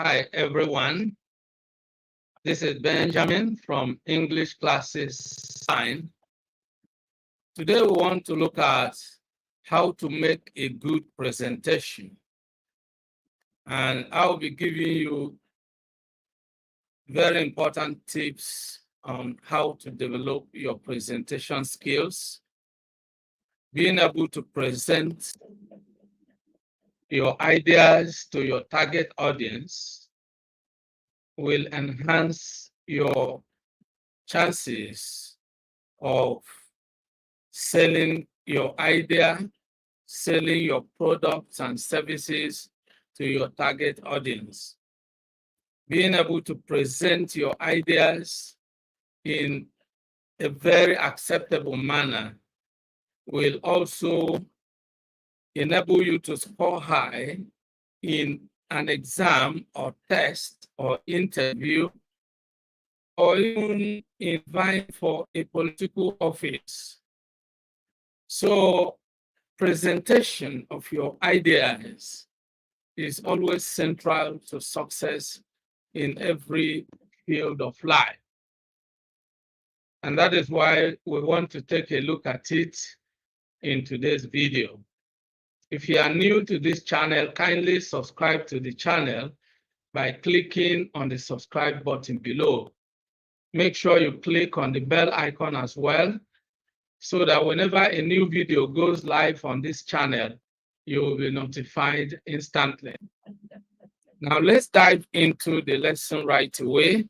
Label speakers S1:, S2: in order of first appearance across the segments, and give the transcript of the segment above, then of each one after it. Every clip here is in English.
S1: Hi, everyone. This is Benjamin from English Classes Sign. Today, we want to look at how to make a good presentation. And I'll be giving you very important tips on how to develop your presentation skills, being able to present your ideas to your target audience will enhance your chances of selling your idea, selling your products and services to your target audience. Being able to present your ideas in a very acceptable manner will also enable you to score high in an exam or test or interview, or even in vying for a political office. So presentation of your ideas is always central to success in every field of life. And that is why we want to take a look at it in today's video. If you are new to this channel, kindly subscribe to the channel by clicking on the subscribe button below. Make sure you click on the bell icon as well, so that whenever a new video goes live on this channel, you will be notified instantly. Now let's dive into the lesson right away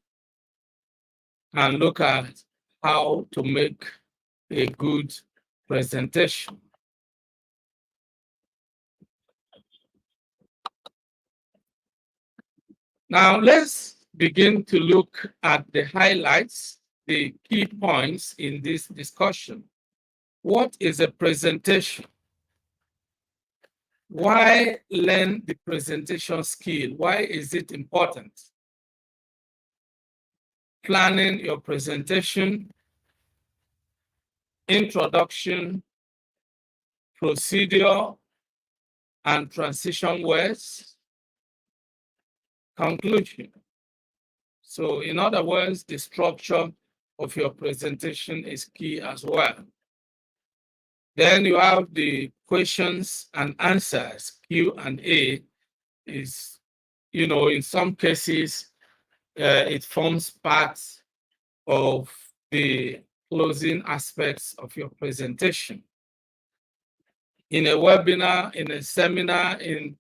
S1: and look at how to make a good presentation. Now let's begin to look at the highlights, the key points in this discussion. What is a presentation? Why learn the presentation skill? Why is it important? Planning your presentation, introduction, procedure, and transition words, conclusion. So in other words, the structure of your presentation is key as well. Then you have the questions and answers. Q&A is, in some cases, it forms part of the closing aspects of your presentation. In a webinar, in a seminar, in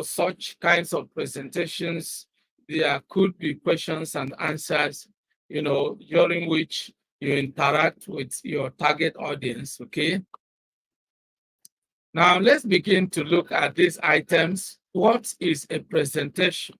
S1: such kinds of presentations, there could be questions and answers, during which you interact with your target audience, okay? Now, let's begin to look at these items. What is a presentation?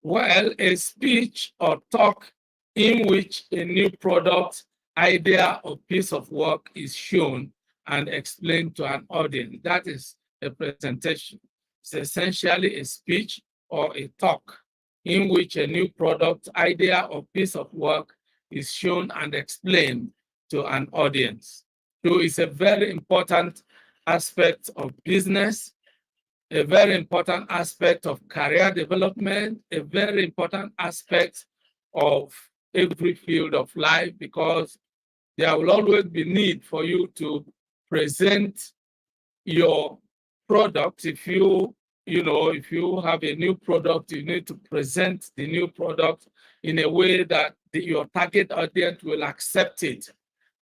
S1: Well, a speech or talk in which a new product, idea, or piece of work is shown and explained to an audience. That is a presentation. It's essentially a speech or a talk in which a new product, idea, or piece of work is shown and explained to an audience. So it's a very important aspect of business, a very important aspect of career development, a very important aspect of every field of life, because there will always be need for you to present your product. If you have a new product, you need to present the new product in a way that your target audience will accept it.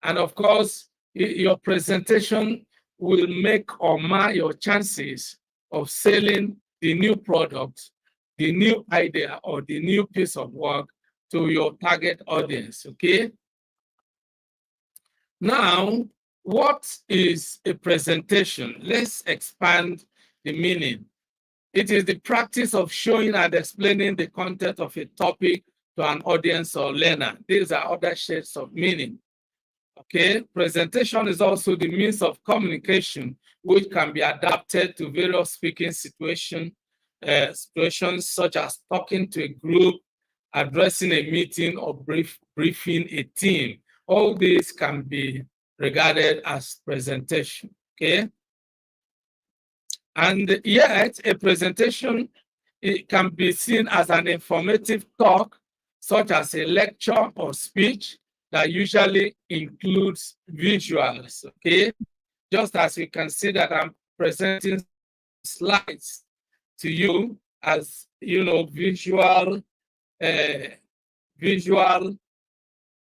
S1: And of course, your presentation will make or mar your chances of selling the new product, the new idea, or the new piece of work to your target audience, okay? Now, what is a presentation? Let's expand the meaning. It is the practice of showing and explaining the content of a topic to an audience or learner. These are other shades of meaning. Okay, presentation is also the means of communication which can be adapted to various speaking situations such as talking to a group, addressing a meeting, or briefing a team. All these can be regarded as presentation, okay? And yet, a presentation It can be seen as an informative talk, such as a lecture or speech that usually includes visuals, okay? Just as you can see that I'm presenting slides to you as, visual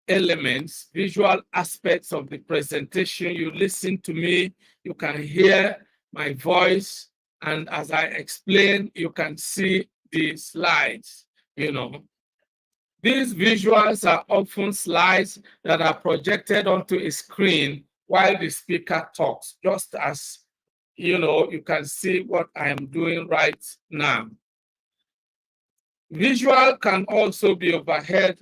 S1: elements, visual aspects of the presentation. You listen to me, you can hear my voice, and as I explain, you can see the slides, These visuals are often slides that are projected onto a screen while the speaker talks, just as, you can see what I am doing right now. Visual can also be overhead,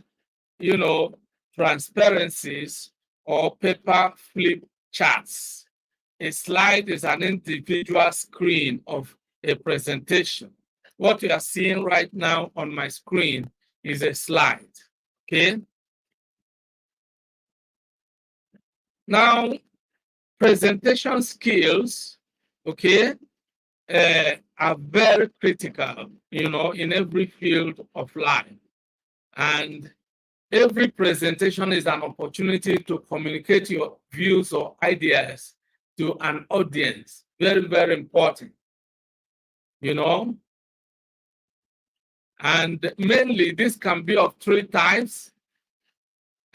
S1: transparencies or paper flip charts. A slide is an individual screen of a presentation. What you are seeing right now on my screen is a slide, okay? Now, presentation skills, okay, are very critical, in every field of life. And every presentation is an opportunity to communicate your views or ideas to an audience. Very, very important, And mainly this can be of three types: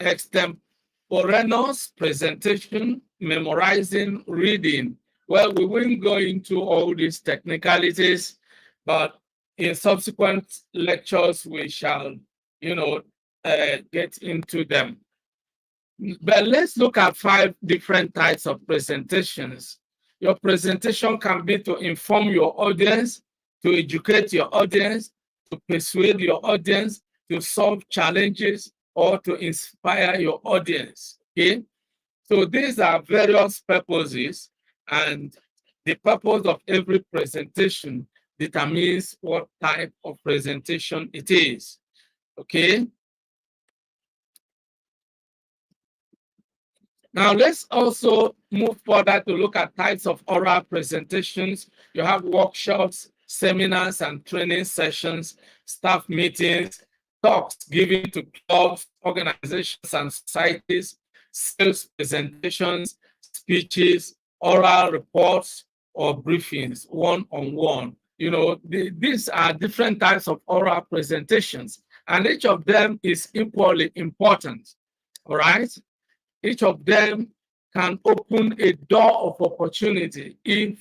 S1: extemporaneous presentation, memorizing, reading. Well, we won't go into all these technicalities, but in subsequent lectures, we shall, get into them. But let's look at 5 different types of presentations. Your presentation can be to inform your audience, to educate your audience, to persuade your audience, to solve challenges, or to inspire your audience, okay? So these are various purposes, and the purpose of every presentation determines what type of presentation it is, okay? Now, let's also move further to look at types of oral presentations. You have workshops, seminars and training sessions, staff meetings, talks given to clubs, organizations and societies, sales presentations, speeches, oral reports, or briefings, one-on-one. These are different types of oral presentations, and each of them is equally important, all right? Each of them can open a door of opportunity if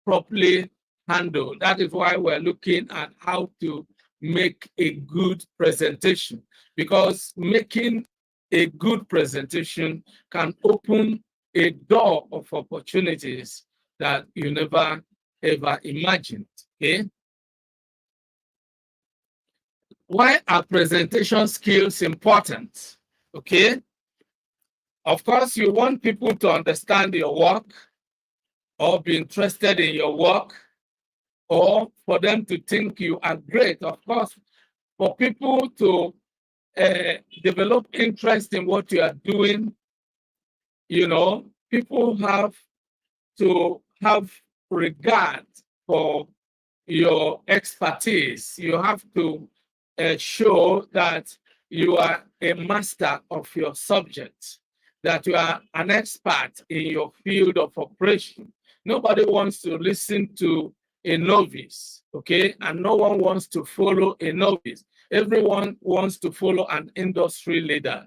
S1: properly handled. That is why we're looking at how to make a good presentation, because making a good presentation can open a door of opportunities that you never ever imagined, okay? Why are presentation skills important, okay? Of course, you want people to understand your work or be interested in your work, or for them to think you are great. Of course, for people to develop interest in what you are doing, people have to have regard for your expertise. You have to show that you are a master of your subject, that you are an expert in your field of operation. Nobody wants to listen to a novice, okay? And no one wants to follow a novice. Everyone wants to follow an industry leader.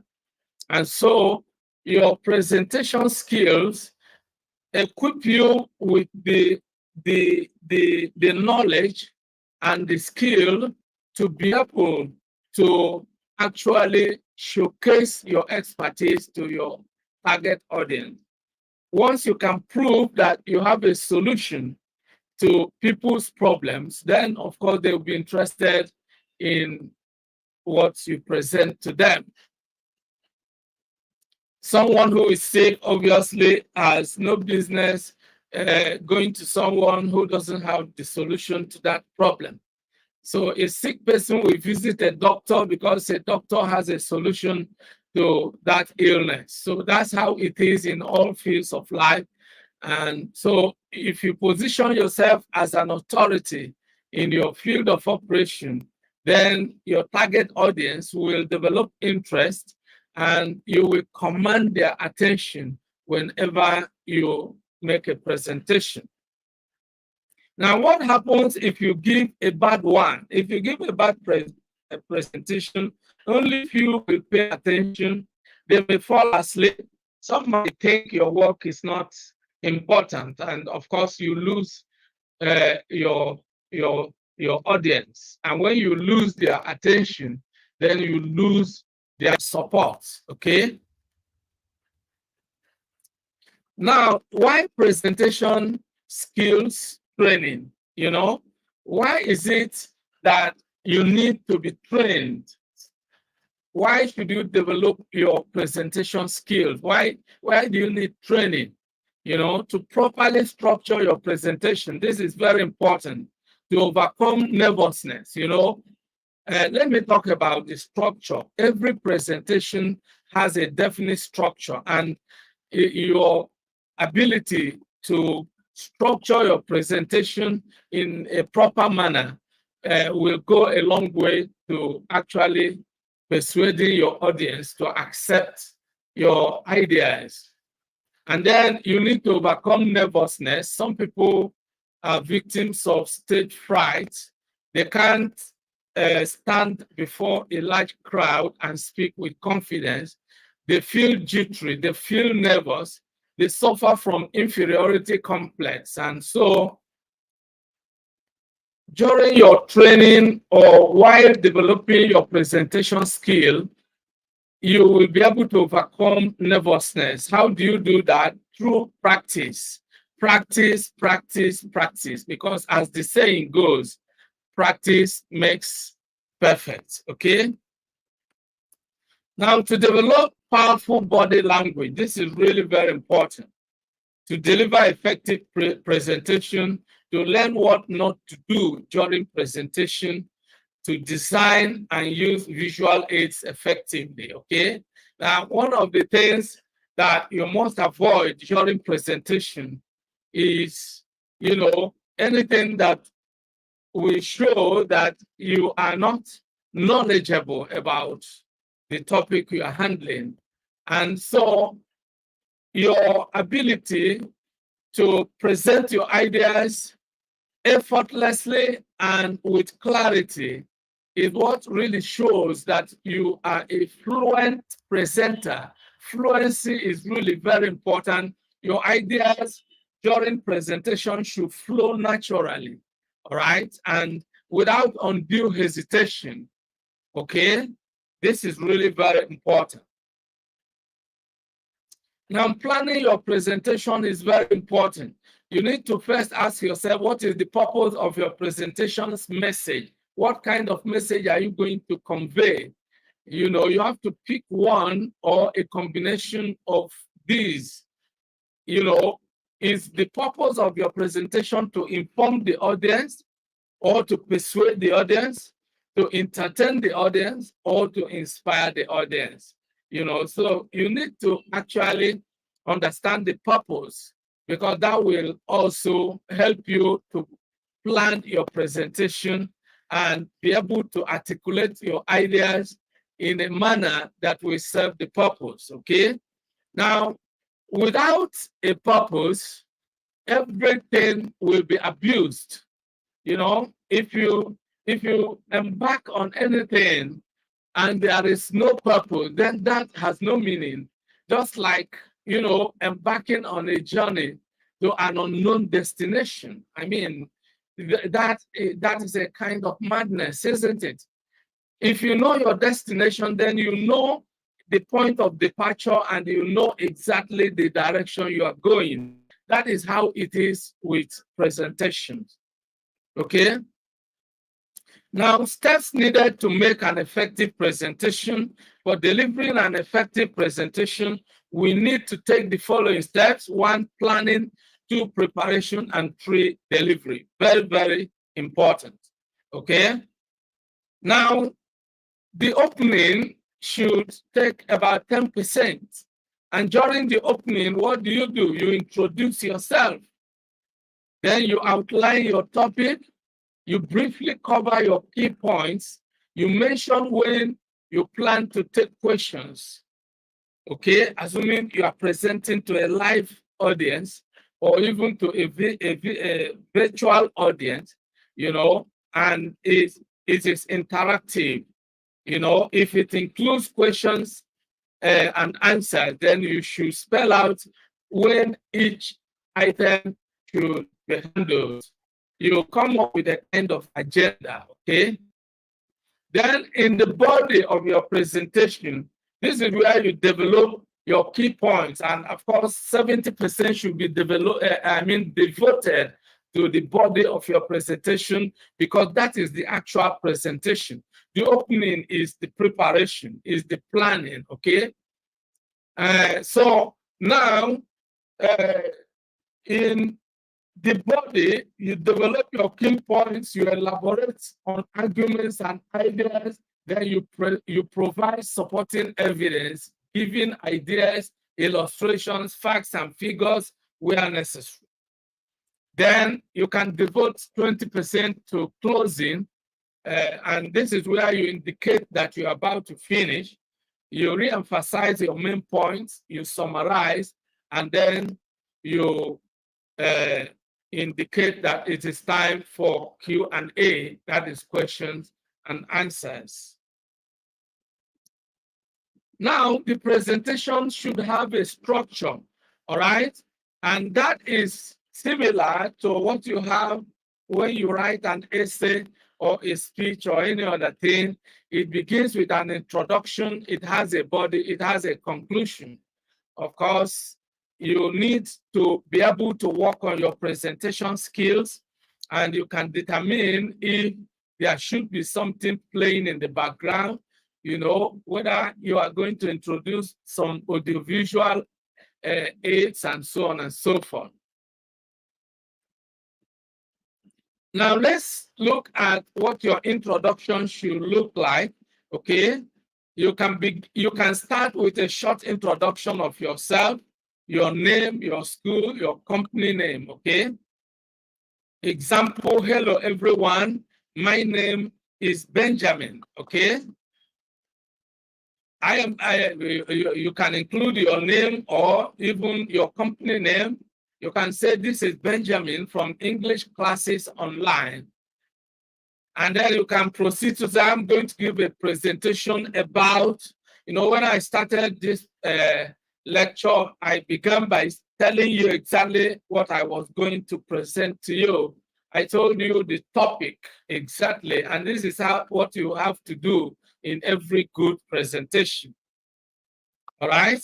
S1: And so your presentation skills equip you with the knowledge and the skill to be able to actually showcase your expertise to your target audience. Once you can prove that you have a solution to people's problems, then of course they will be interested in what you present to them. Someone who is sick obviously has no business going to someone who doesn't have the solution to that problem. So a sick person will visit a doctor because a doctor has a solution to that illness. So that's how it is in all fields of life. And so if you position yourself as an authority in your field of operation, then your target audience will develop interest and you will command their attention whenever you make a presentation. Now, what happens if you give a bad one? If you give a bad presentation, only few will pay attention. They may fall asleep. Some might think your work is not important, and of course, you lose your audience. And when you lose their attention, then you lose their support. Okay. Now, why presentation skills training? You know, why is it that you need to be trained? Why should you develop your presentation skills? Why do you need training? You know, to properly structure your presentation. This is very important to overcome nervousness. You know, let me talk about the structure. Every presentation has a definite structure, and your ability to structure your presentation in a proper manner will go a long way to actually persuading your audience to accept your ideas. And then you need to overcome nervousness. Some people are victims of stage fright. They can't stand before a large crowd and speak with confidence. They feel jittery, they feel nervous, they suffer from inferiority complex. And so during your training or while developing your presentation skill, you will be able to overcome nervousness. How do you do that? Through practice. Practice, practice, practice. Because as the saying goes, practice makes perfect. Okay? Now, to develop powerful body language, this is really very important. To deliver effective presentation, to learn what not to do during presentation, to design and use visual aids effectively, okay? Now, one of the things that you must avoid during presentation is, you know, anything that will show that you are not knowledgeable about the topic you are handling. And so your ability to present your ideas effortlessly and with clarity is what really shows that you are a fluent presenter. Fluency is really very important. Your ideas during presentation should flow naturally, all right? And without undue hesitation, okay? This is really very important. Now, planning your presentation is very important. You need to first ask yourself, what is the purpose of your presentation's message? What kind of message are you going to convey? You know, you have to pick one or a combination of these. You know, is the purpose of your presentation to inform the audience or to persuade the audience, to entertain the audience, or to inspire the audience? You know, so you need to actually understand the purpose, because that will also help you to plan your presentation and be able to articulate your ideas in a manner that will serve the purpose, okay? Now, without a purpose, everything will be abused. You know, if you embark on anything and there is no purpose, then that has no meaning. Just like, you know, embarking on a journey to an unknown destination. I mean, that is a kind of madness, isn't it? If you know your destination, then you know the point of departure and you know exactly the direction you are going. That is how it is with presentations. Okay? Now, steps needed to make an effective presentation. For delivering an effective presentation, we need to take the following steps. 1, planning. 2, preparation. And 3, delivery. Very, very important. Okay? Now, the opening should take about 10%. And during the opening, what do? You introduce yourself. Then you outline your topic. You briefly cover your key points. You mention when you plan to take questions. Okay, assuming you are presenting to a live audience or even to a virtual audience, and it is interactive. If it includes questions and answers, then you should spell out when each item should be handled. You come up with a kind of agenda, okay? Then in the body of your presentation, this is where you develop your key points. And of course, 70% should be devoted to the body of your presentation, because that is the actual presentation. The opening is the preparation, is the planning, okay? So now, in the body, you develop your key points, you elaborate on arguments and ideas, then you provide supporting evidence, giving ideas, illustrations, facts, and figures where necessary. Then you can devote 20% to closing, and this is where you indicate that you're about to finish. You re-emphasize your main points, you summarize, and then you indicate that it is time for Q&A, that is questions and answers. Now, the presentation should have a structure, all right? And that is similar to what you have when you write an essay or a speech or any other thing. It begins with an introduction, it has a body, it has a conclusion. Of course, you need to be able to work on your presentation skills, and you can determine if there should be something playing in the background, whether you are going to introduce some audiovisual aids and so on and so forth. Now let's look at what your introduction should look like, okay? You can start with a short introduction of yourself, your name, your school, your company name, okay? Example, hello everyone, my name is Benjamin, okay? You can include your name or even your company name. You can say, this is Benjamin from English Classes Online. And then you can proceed to say, I'm going to give a presentation about, when I started this lecture, I began by telling you exactly what I was going to present to you. I told you the topic exactly, and this is what you have to do in every good presentation. All right?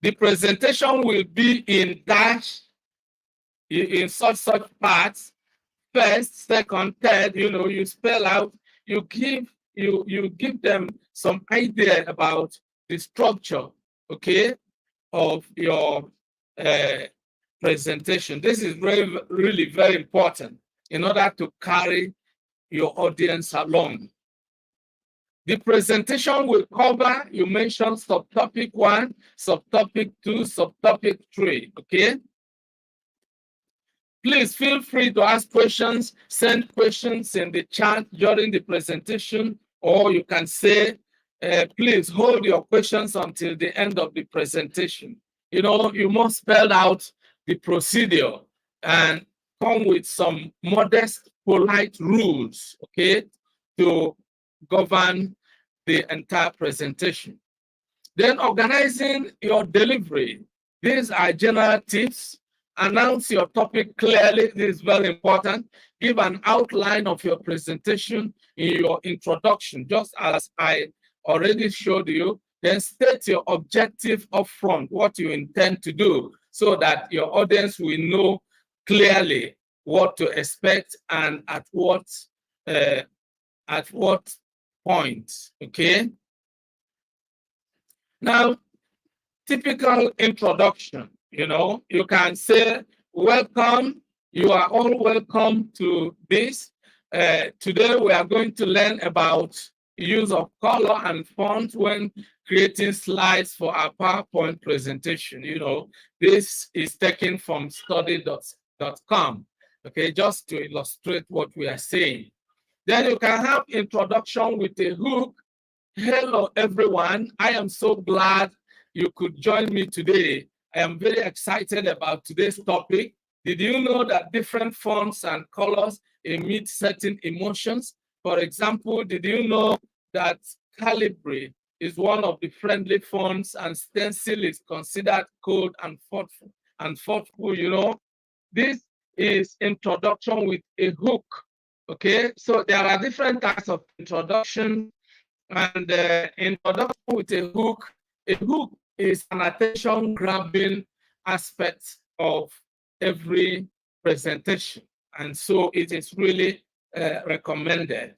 S1: The presentation will be in such parts. First, second, third, you spell out, you give them some idea about the structure, okay, of your presentation. This is really very important in order to carry your audience along. The presentation will cover, you mentioned subtopic 1, subtopic 2, subtopic 3, okay? Please feel free to ask questions, send questions in the chat during the presentation, or you can say, please hold your questions until the end of the presentation. You must spell out the procedure and come with some modest, polite rules, okay, to govern the entire presentation. Then organizing your delivery. These are general tips. Announce your topic clearly. This is very important. Give an outline of your presentation in your introduction, just as I already showed you. Then state your objective upfront, what you intend to do, so that your audience will know clearly what to expect and at what point, okay? Now, typical introduction, you can say, welcome, you are all welcome to this. Today we are going to learn about use of color and font when creating slides for our PowerPoint presentation. This is taken from study.com. okay, just to illustrate what we are saying. Then you can have introduction with a hook. Hello, everyone. I am so glad you could join me today. I am very excited about today's topic. Did you know that different fonts and colors emit certain emotions? For example, did you know that Calibri is one of the friendly fonts and stencil is considered cold and thoughtful, you know? This is introduction with a hook, okay? So there are different types of introduction, and introduction with a hook. A hook is an attention-grabbing aspect of every presentation, and so it is really recommended.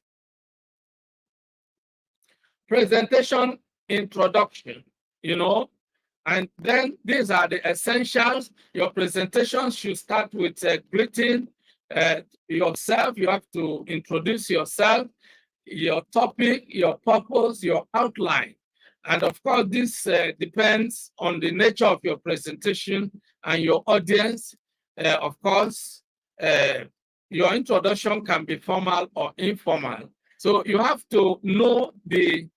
S1: Presentation introduction, you know, and then these are the essentials. Your presentation should start with greeting yourself. You have to introduce yourself, your topic, your purpose, your outline. And of course, this depends on the nature of your presentation and your audience. Of course, your introduction can be formal or informal. So you have to know the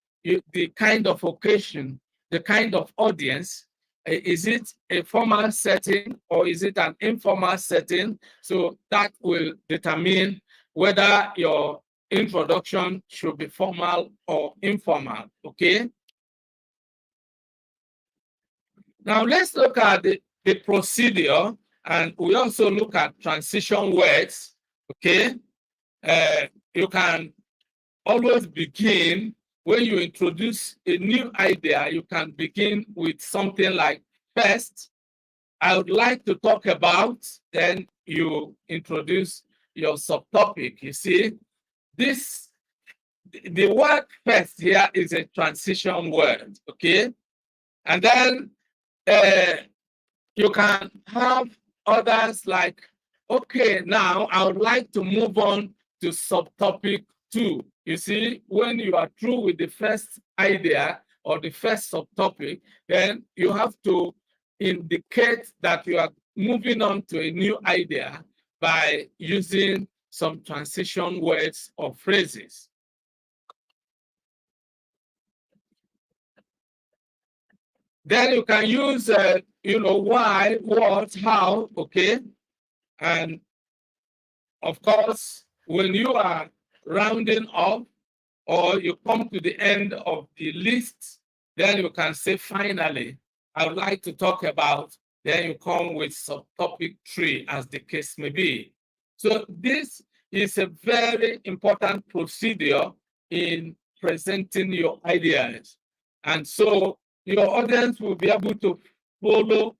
S1: kind of occasion, the kind of audience. Is it a formal setting or is it an informal setting? So that will determine whether your introduction should be formal or informal, okay? Now let's look at the procedure, and we also look at transition words, okay? You can always begin, when you introduce a new idea, you can begin with something like, first, I would like to talk about, then you introduce your subtopic. You see, the word first here is a transition word, okay? And then you can have others like, okay, now I would like to move on to subtopic 2. You see, when you are through with the first idea or the first subtopic, then you have to indicate that you are moving on to a new idea by using some transition words or phrases. Then you can use, why, what, how, okay? And of course, when you are rounding up or you come to the end of the list, then you can say, finally, I would like to talk about, then you come with subtopic 3 as the case may be. So this is a very important procedure in presenting your ideas. And so your audience will be able to follow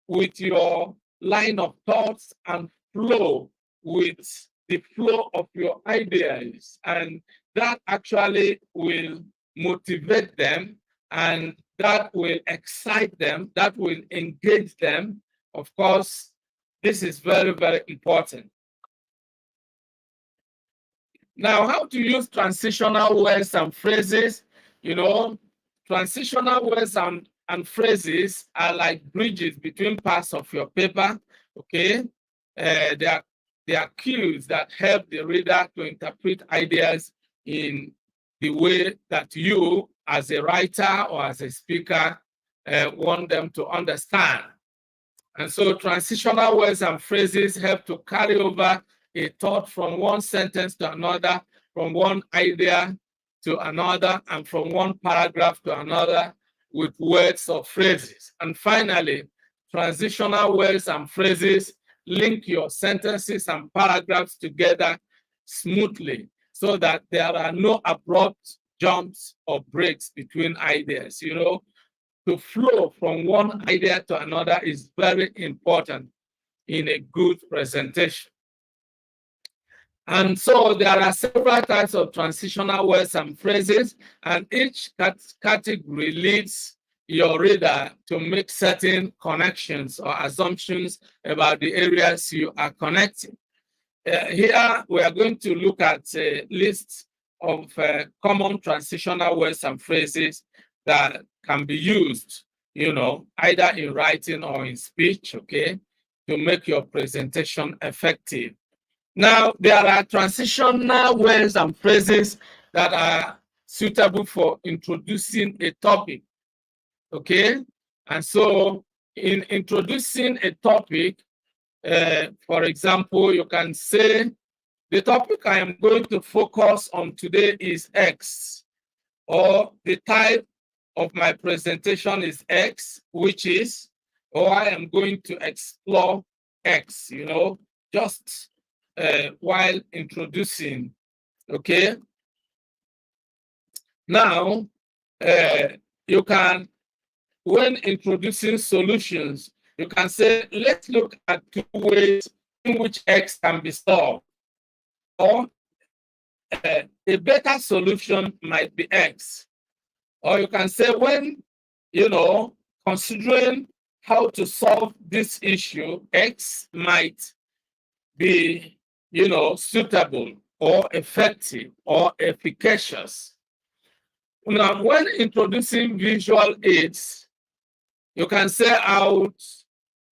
S1: with your line of thoughts and flow with the flow of your ideas. And that actually will motivate them, and that will excite them, that will engage them. Of course, this is very, very important. Now, how to use transitional words and phrases. You know, transitional words and phrases are like bridges between parts of your paper, okay? They are cues that help the reader to interpret ideas in the way that you, as a writer or as a speaker, want them to understand. And so transitional words and phrases help to carry over a thought from one sentence to another, from one idea to another, and from one paragraph to another with words or phrases. And finally, transitional words and phrases link your sentences and paragraphs together smoothly so that there are no abrupt jumps or breaks between ideas. You know, to flow from one idea to another is very important in a good presentation. And so there are several types of transitional words and phrases, and each category leads your reader to make certain connections or assumptions about the areas you are connecting. Here, we are going to look at a list of common transitional words and phrases that can be used, you know, either in writing or in speech, okay, to make your presentation effective. Now, there are transitional words and phrases that are suitable for introducing a topic, okay? And so in introducing a topic, for example, you can say, the topic I am going to focus on today is X, or the type of my presentation is X, which is, or I am going to explore X, just while introducing, okay? Now, you can, when introducing solutions, you can say, let's look at 2 ways in which X can be solved. Or a better solution might be X. Or you can say, when, considering how to solve this issue, X might be, suitable or effective or efficacious. Now, when introducing visual aids, you can say, I would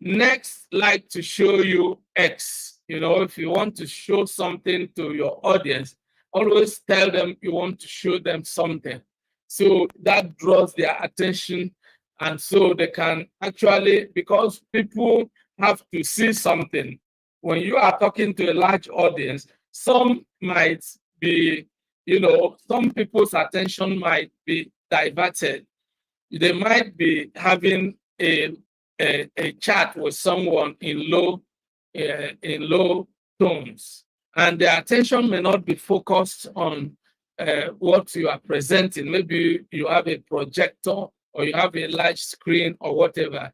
S1: next like to show you X. If you want to show something to your audience, always tell them you want to show them something. So that draws their attention. And so they can actually, because people have to see something. When you are talking to a large audience, some might be, some people's attention might be diverted. They might be having a chat with someone in low tones, and their attention may not be focused on what you are presenting. Maybe you have a projector or you have a large screen or whatever.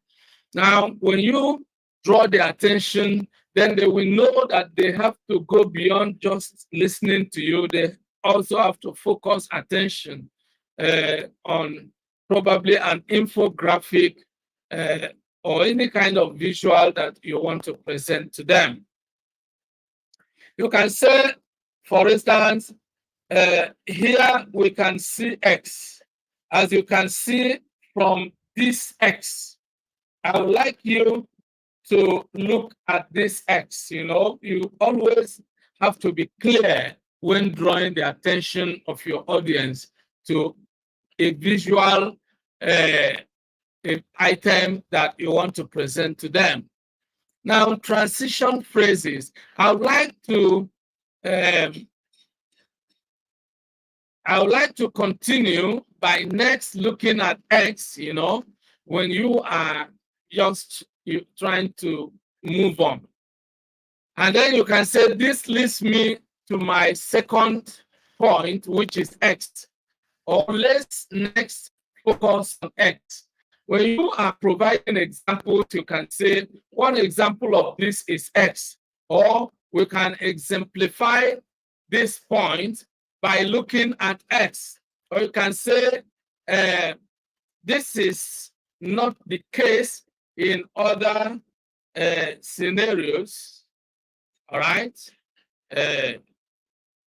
S1: Now, when you draw their attention, then they will know that they have to go beyond just listening to you. They also have to focus attention on probably an infographic or any kind of visual that you want to present to them. You can say, for instance, here we can see X. As you can see from this X, I would like you to look at this X. You always have to be clear when drawing the attention of your audience to a visual item that you want to present to them. Now, transition phrases. I would like to continue by next looking at X, when you are just trying to move on. And then you can say, this leads me to my second point, which is X. Or let's next focus on X. When you are providing examples, you can say, one example of this is X. Or we can exemplify this point by looking at X. Or you can say, this is not the case in other scenarios, all right?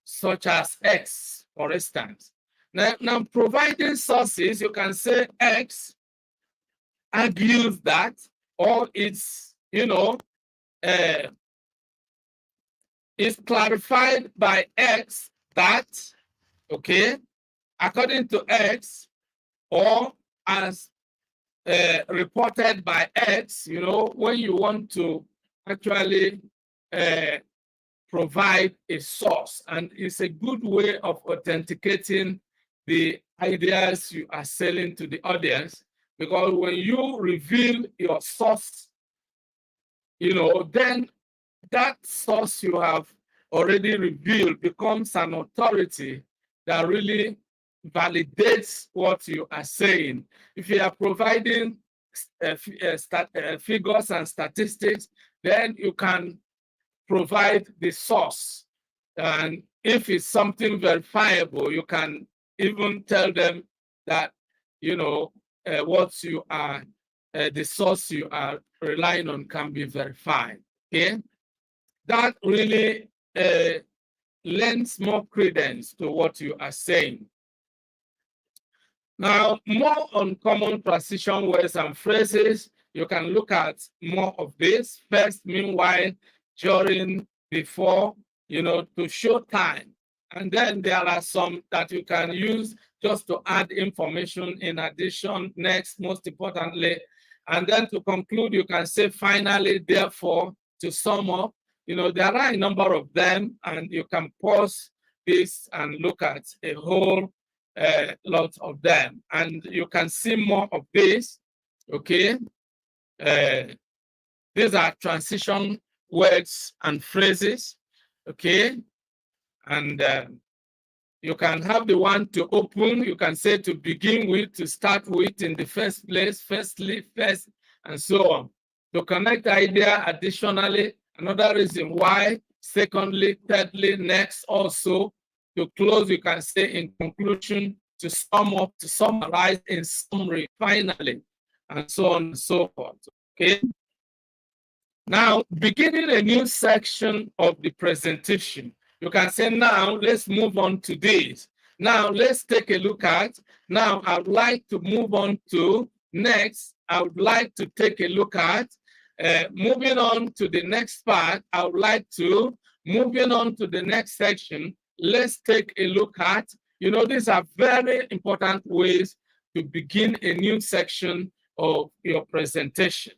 S1: Such as X, for instance. Now, providing sources, you can say X argues that, or it's, is clarified by X that, okay, according to X, or as reported by X, when you want to actually provide a source, and it's a good way of authenticating the ideas you are selling to the audience, because when you reveal your source, then that source you have already revealed becomes an authority that really validates what you are saying. If you are providing figures and statistics, then you can provide the source. And if it's something verifiable, you can even tell them that, what you are, the source you are relying on can be verified. Okay? That really lends more credence to what you are saying. Now, more on common transition words and phrases, you can look at more of this. First, meanwhile, during, before, to show time. And then there are some that you can use just to add information in addition, next, most importantly. And then to conclude, you can say finally, therefore, to sum up. There are a number of them, and you can pause this and look at a whole lot of them. And you can see more of this, okay? These are transition words and phrases, okay? And you can have the one to open, you can say to begin with, to start with in the first place, firstly, first, and so on. To connect the idea additionally, another reason why, secondly, thirdly, next, also. To close, you can say in conclusion, to sum up, to summarize, in summary, finally, and so on and so forth, okay? Now, beginning a new section of the presentation, you can say, now let's move on to this. Now let's take a look at, now I would like to move on to next. I would like to take a look at, moving on to the next part. I would like to, moving on to the next section, let's take a look at, these are very important ways to begin a new section of your presentation.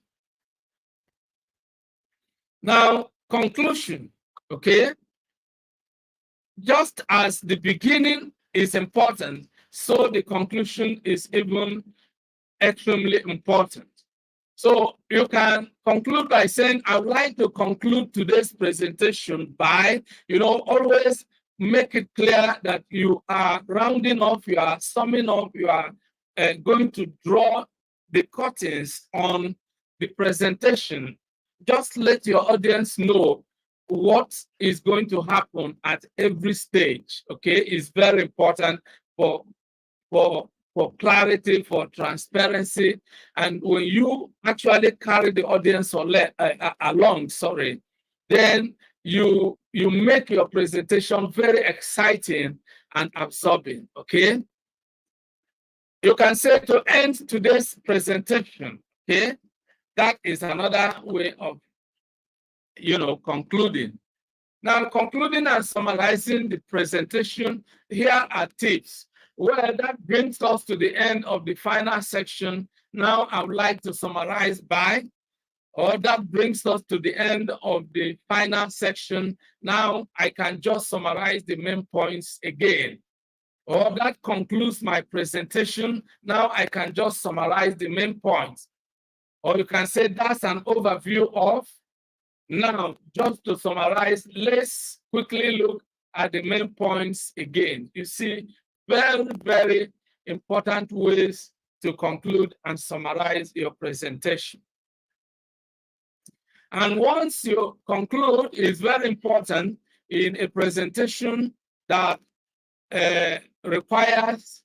S1: Now, conclusion, okay? Just as the beginning is important, so the conclusion is even extremely important. So you can conclude by saying, I would like to conclude today's presentation by, always make it clear that you are rounding off, you are summing up, you are going to draw the curtains on the presentation. Just let your audience know what is going to happen at every stage, okay? It's very important for clarity, for transparency. And when you actually carry the audience along, then you make your presentation very exciting and absorbing, okay? You can say to end today's presentation, okay? That is another way of, concluding. Now, concluding and summarizing the presentation, here are tips. Well, that brings us to the end of the final section. Now, I would like to summarize by, or that brings us to the end of the final section. Now, I can just summarize the main points again. Or that concludes my presentation. Now, I can just summarize the main points. Or you can say that's an overview of. Now, just to summarize, let's quickly look at the main points again. You see, very, very important ways to conclude and summarize your presentation. And once you conclude, it's very important in a presentation that requires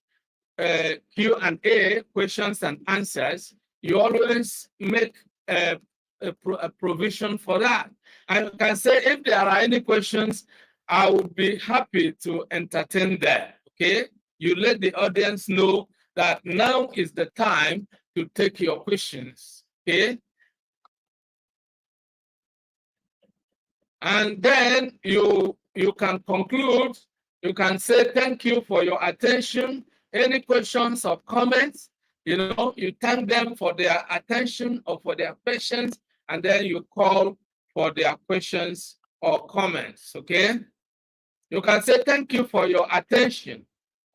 S1: Q&A, questions and answers. You always make a provision for that. And you can say, if there are any questions, I would be happy to entertain them, okay? You let the audience know that now is the time to take your questions, okay? And then you can conclude, you can say, thank you for your attention. Any questions or comments, you thank them for their attention or for their patience, and then you call for their questions or comments, okay? You can say, thank you for your attention.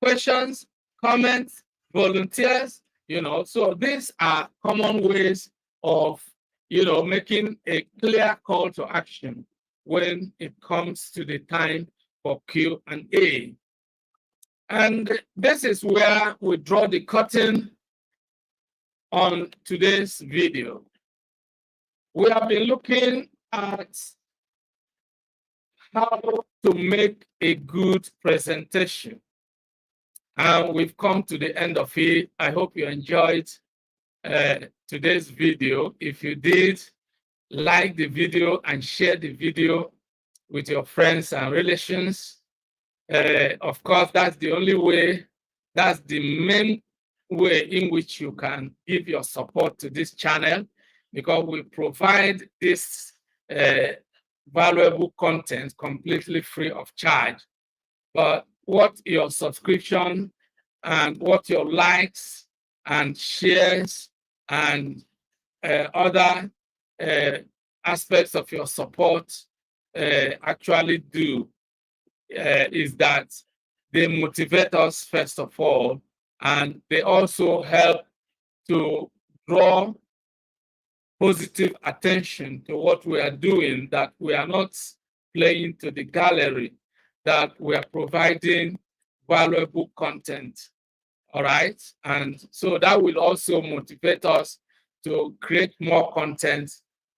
S1: Questions, comments, volunteers, so these are common ways of, making a clear call to action when it comes to the time for Q&A. And this is where we draw the curtain on today's video. We have been looking at how to make a good presentation. And we've come to the end of it. I hope you enjoyed today's video. If you did, like the video and share the video with your friends and relations. Of course, that's the only way, that's the main way in which you can give your support to this channel, because we provide this valuable content completely free of charge. But what your subscription and what your likes and shares and other aspects of your support actually do is that they motivate us first of all, and they also help to draw positive attention to what we are doing, that we are not playing to the gallery, that we are providing valuable content. All right. And so that will also motivate us to create more content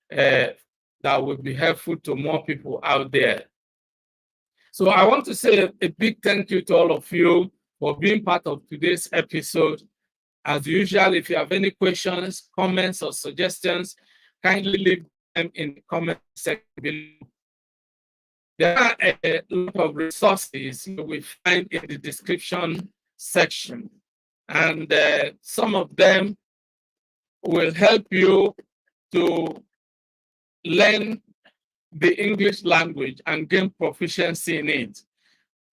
S1: that will be helpful to more people out there. So I want to say a big thank you to all of you for being part of today's episode. As usual, if you have any questions, comments, or suggestions, kindly leave them in the comment section below. There are a lot of resources you will find in the description section, and some of them will help you to learn the English language and gain proficiency in it.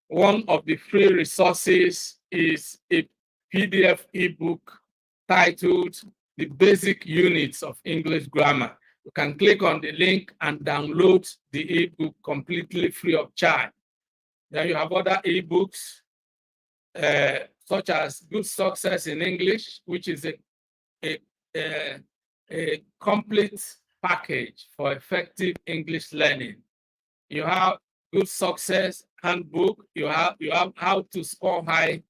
S1: One of the free resources is a PDF ebook titled The Basic Units of English Grammar. You can click on the link and download the ebook completely free of charge. Then you have other ebooks such as Good Success in English, which is a complete package for effective English learning. You have Good Success Handbook. You have How to Score High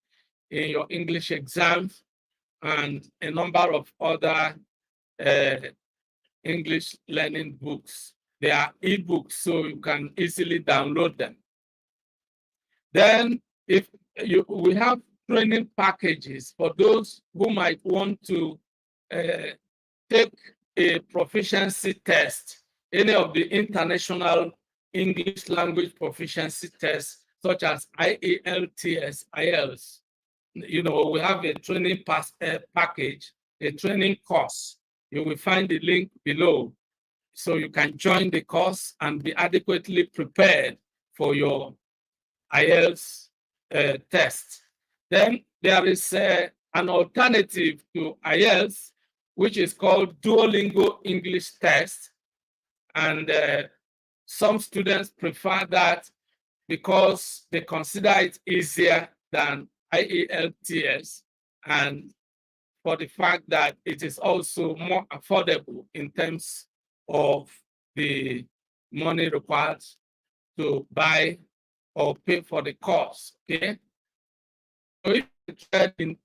S1: in Your English Exams, and a number of other English learning books. They are ebooks, so you can easily download them. Then we have training packages for those who might want to take a proficiency test, any of the international English language proficiency tests, such as IELTS, IELTS. You know, we have a training package, a training course. You will find the link below, so you can join the course and be adequately prepared for your IELTS test. Then there is an alternative to IELTS, which is called Duolingo English Test. And some students prefer that because they consider it easier than IELTS, and for the fact that it is also more affordable in terms of the money required to buy or pay for the course. Okay. So if you're interested in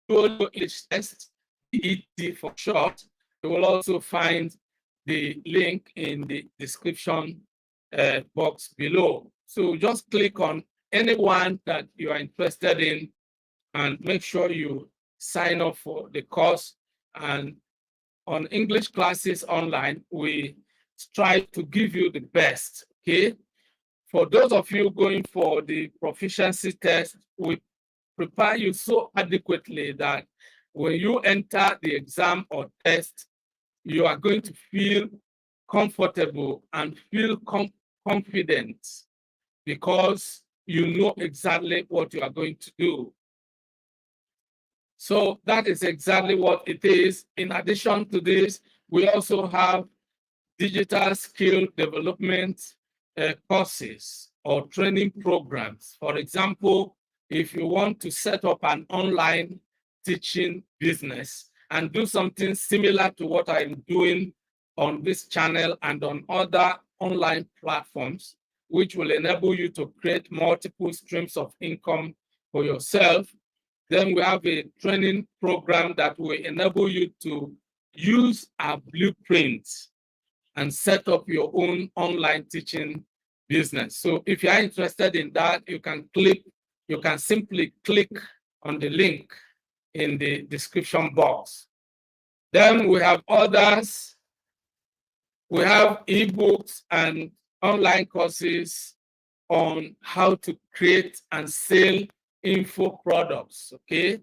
S1: Duolingo English Test, DET for short, you will also find the link in the description box below. So just click on any one that you are interested in and make sure you sign up for the course. And on English Classes Online, we strive to give you the best. Okay. For those of you going for the proficiency test, we prepare you so adequately that when you enter the exam or test, you are going to feel comfortable and feel confident because you know exactly what you are going to do. So that is exactly what it is. In addition to this, we also have digital skill development courses or training programs. For example, if you want to set up an online teaching business and do something similar to what I'm doing on this channel and on other online platforms, which will enable you to create multiple streams of income for yourself, then we have a training program that will enable you to use our blueprints and set up your own online teaching business. So if you are interested in that, you can simply click on the link in the description box. Then we have others. We have ebooks and online courses on how to create and sell info products, okay?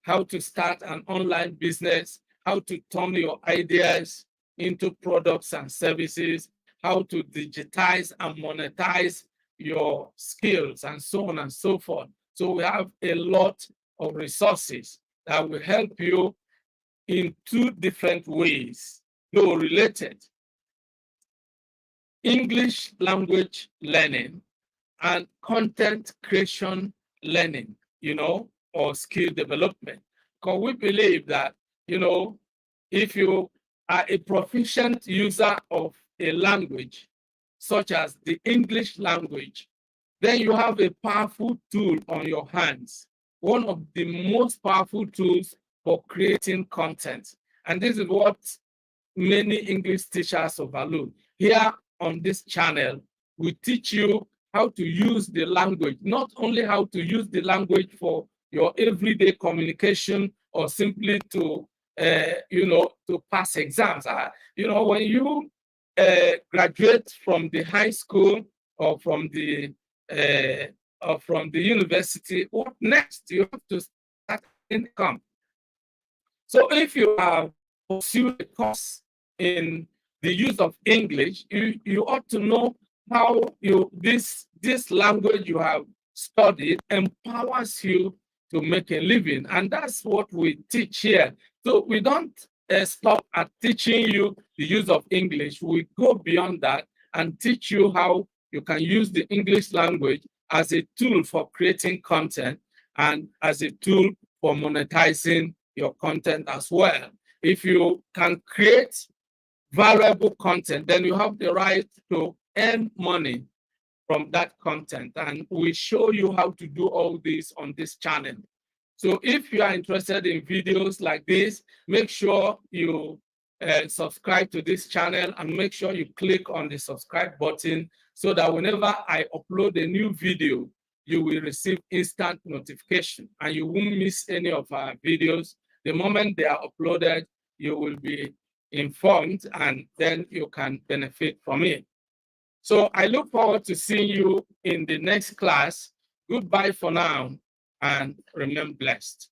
S1: How to start an online business, how to turn your ideas into products and services, how to digitize and monetize your skills and so on and so forth. So we have a lot of resources that will help you in two different ways, though related. English language learning and content creation learning, or skill development. Because we believe that, if you are a proficient user of a language, such as the English language, then you have a powerful tool on your hands, one of the most powerful tools for creating content. And this is what many English teachers overlook. Here on this channel, we teach you how to use the language, not only how to use the language for your everyday communication or simply to, to pass exams. When you graduate from the high school or from the university, what next? You have to start income. So if you have pursued a course in the use of English, you ought to know how this language you have studied empowers you to make a living. And that's what we teach here. So we don't stop at teaching you the use of English. We go beyond that and teach you how you can use the English language as a tool for creating content and as a tool for monetizing your content as well. If you can create valuable content, then you have the right to earn money from that content. And we show you how to do all this on this channel. So if you are interested in videos like this, make sure you subscribe to this channel and make sure you click on the subscribe button so that whenever I upload a new video, you will receive instant notification and you won't miss any of our videos. The moment they are uploaded, you will be informed and then you can benefit from it. So I look forward to seeing you in the next class. Goodbye for now and remain blessed.